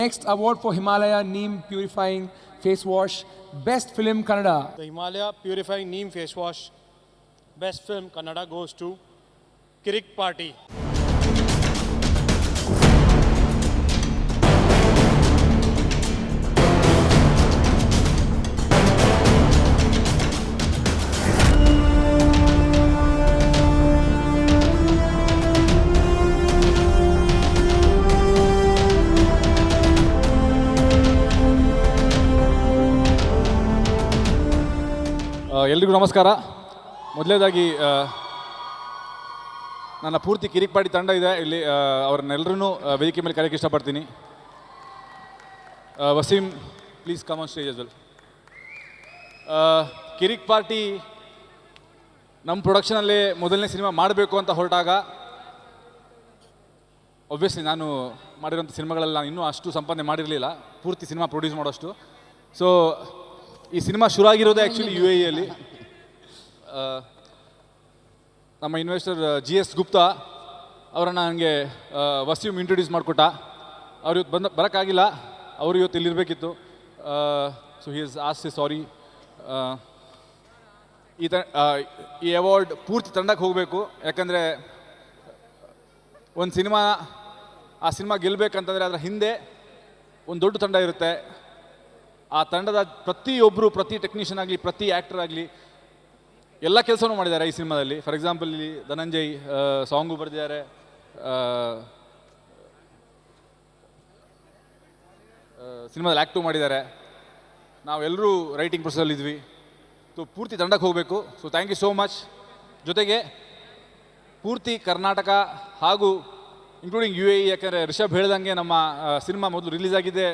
Next award for Himalaya Neem Purifying Face Wash, Best Film Kannada. The Himalaya Purifying Neem Face Wash, Best Film Kannada goes to Kirik Party. ಎಲ್ರಿಗೂ ನಮಸ್ಕಾರ. ಮೊದಲನೇದಾಗಿ ನನ್ನ ಪೂರ್ತಿ ಕಿರಿಕ್ party ತಂಡ ಇದೆ ಇಲ್ಲಿ, ಅವ್ರನ್ನೆಲ್ಲರೂ ವೇದಿಕೆ ಮೇಲೆ ಕರೆಯೋಕ್ಕೆ ಇಷ್ಟಪಡ್ತೀನಿ. Waseem, please come on stage as well. Kirik Party ನಮ್ಮ ಪ್ರೊಡಕ್ಷನಲ್ಲಿ ಮೊದಲನೇ ಸಿನಿಮಾ ಮಾಡಬೇಕು ಅಂತ ಹೊರಟಾಗ, ಒಬ್ವಿಯಸ್ಲಿ ನಾನು ಮಾಡಿರೋಂಥ ಸಿನಿಮಾಗಳೆಲ್ಲ ನಾನು ಇನ್ನೂ ಅಷ್ಟು ಸಂಪಾದನೆ ಮಾಡಿರಲಿಲ್ಲ ಪೂರ್ತಿ ಸಿನಿಮಾ ಪ್ರೊಡ್ಯೂಸ್ ಮಾಡೋಷ್ಟು. ಸೊ ಈ ಸಿನಿಮಾ ಶುರು ಆಗಿರೋದೇ ಆ್ಯಕ್ಚುಲಿ UAE ನಮ್ಮ ಇನ್ವೆಸ್ಟರ್ GS ಗುಪ್ತಾ ಅವರನ್ನು ನನಗೆ ವಸೀಮ್ ಇಂಟ್ರೊಡ್ಯೂಸ್ ಮಾಡಿಕೊಟ್ಟ. ಅವ್ರು ಇವತ್ತು ಬರೋಕ್ಕಾಗಿಲ್ಲ, ಅವರು ಇವತ್ತು ಇಲ್ಲಿರಬೇಕಿತ್ತು. ಸೊ ಹಿ ಇಸ್ ಆಸ್ಟ್ ಸಾರಿ. ಈ ಅವಾರ್ಡ್ ಪೂರ್ತಿ ತಂಡಕ್ಕೆ ಹೋಗಬೇಕು, ಯಾಕಂದರೆ ಒಂದು ಆ ಸಿನಿಮಾ ಗೆಲ್ಲಬೇಕಂತಂದರೆ ಅದರ ಹಿಂದೆ ಒಂದು ದೊಡ್ಡ ತಂಡ ಇರುತ್ತೆ. ಆ ತಂಡದ ಪ್ರತಿ ಟೆಕ್ನಿಷಿಯನ್ ಆಗಲಿ, ಪ್ರತಿ ಆ್ಯಕ್ಟರ್ ಆಗಲಿ ಎಲ್ಲ ಕೆಲಸನೂ ಮಾಡಿದ್ದಾರೆ ಈ ಸಿನಿಮಾದಲ್ಲಿ. ಫಾರ್ ಎಕ್ಸಾಂಪಲ್ ಇಲ್ಲಿ ಧನಂಜಯ್ ಸಾಂಗು ಬರೆದಿದ್ದಾರೆ, ಸಿನಿಮಾದಲ್ಲಿ ಆ್ಯಕ್ಟು ಮಾಡಿದ್ದಾರೆ, ನಾವೆಲ್ಲರೂ ರೈಟಿಂಗ್ ಪ್ರೊಸೆಸಲ್ಲಿದ್ವಿ. ಸೊ ಪೂರ್ತಿ ತಂಡಕ್ಕೆ ಹೋಗಬೇಕು. So thank you so much. ಜೊತೆಗೆ ಪೂರ್ತಿ ಕರ್ನಾಟಕ ಹಾಗೂ ಇನ್ಕ್ಲೂಡಿಂಗ್ UAE, ಯಾಕಂದರೆ ರಿಷಬ್ ಹೇಳ್ದಂಗೆ ನಮ್ಮ ಸಿನಿಮಾ ಮೊದಲು ರಿಲೀಸ್ ಆಗಿದೆ,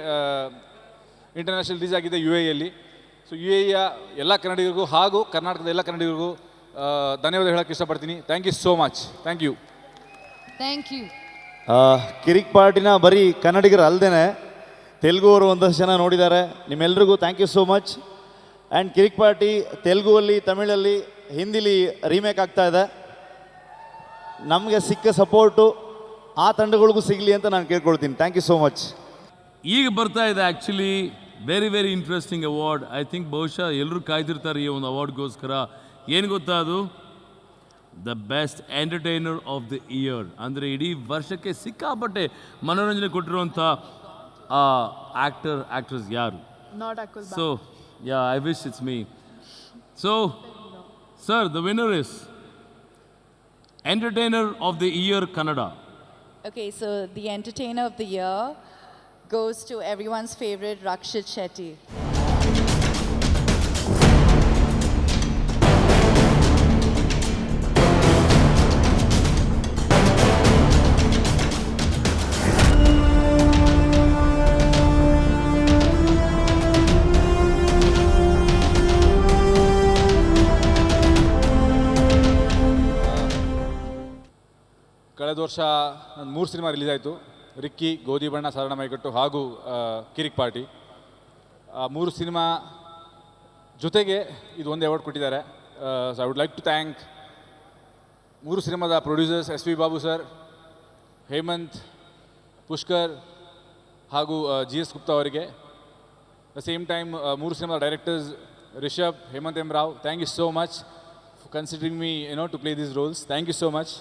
ಇಂಟರ್ನ್ಯಾಷನಲ್ ರಿಲೀಸ್ ಆಗಿದೆ UAE. ಸೊ UAEಯ ಎಲ್ಲ ಕನ್ನಡಿಗರಿಗೂ ಹಾಗೂ ಕರ್ನಾಟಕದ ಎಲ್ಲ ಕನ್ನಡಿಗರಿಗೂ ಧನ್ಯವಾದ ಹೇಳೋಕ್ಕೆ ಇಷ್ಟಪಡ್ತೀನಿ. Thank you so much. Thank you. ಕಿರಿಕ್ ಪಾರ್ಟಿನ ಬರೀ ಕನ್ನಡಿಗರು ಅಲ್ಲದೆ ತೆಲುಗು ಅವರು ಒಂದಷ್ಟು ಜನ ನೋಡಿದ್ದಾರೆ. ನಿಮ್ಮೆಲ್ರಿಗೂ thank you so much. And Kirik Party ತೆಲುಗುವಲ್ಲಿ, ತಮಿಳಲ್ಲಿ, ಹಿಂದಿಲಿ ರೀಮೇಕ್ ಆಗ್ತಾ ಇದೆ. ನಮಗೆ ಸಿಕ್ಕ ಸಪೋರ್ಟು ಆ ತಂಡಗಳಿಗೂ ಸಿಗಲಿ ಅಂತ ನಾನು ಕೇಳ್ಕೊಳ್ತೀನಿ. Thank you so much. ಈಗ ಬರ್ತಾ ಇದೆ actually very interesting award. I think ಬಹುಶಃ ಎಲ್ಲರೂ ಕಾಯ್ದಿರ್ತಾರೆ ಈ ಒಂದು ಅವಾರ್ಡ್ಗೋಸ್ಕರ. ಏನು ಗೊತ್ತಾ ಅದು? The best entertainer of the year. ಅಂದರೆ ಇಡೀ ವರ್ಷಕ್ಕೆ ಸಿಕ್ಕಾಪಟ್ಟೆ ಮನೋರಂಜನೆ ಕೊಟ್ಟಿರುವಂಥ ಆ್ಯಕ್ಟರ್ಸ್ ಯಾರು? So yeah, I wish it's me. So sir, the winner is entertainer of the year Kannada. Okay, so the entertainer of the year goes to everyone's favorite Rakshit Shetty. ಕಳೆದ ವರ್ಷ ನನ್ನ 3 ಸಿನಿಮಾ ರಿಲೀಸ್ ಆಯಿತು. Ricky, ಗೋಧಿ ಬಣ್ಣ, ಸರಳ ಮೈಕಟ್ಟು ಹಾಗೂ ಕಿರಿಕ್ party. 3 cinema ಜೊತೆಗೆ ಇದು ಒಂದು ಅವಾರ್ಡ್ ಕೊಟ್ಟಿದ್ದಾರೆ. So I would like to thank 3 ಸಿನಿಮಾದ producers SV Babu sir, Hemanth, Pushkar ಹಾಗೂ GS ಗುಪ್ತಾ ಅವರಿಗೆ. ದ ಸೇಮ್ ಟೈಮ್ 3 ಸಿನಿಮಾದ directors Rishab, Hemanth M. Rao. Thank you so much for considering me to play these roles. Thank you so much.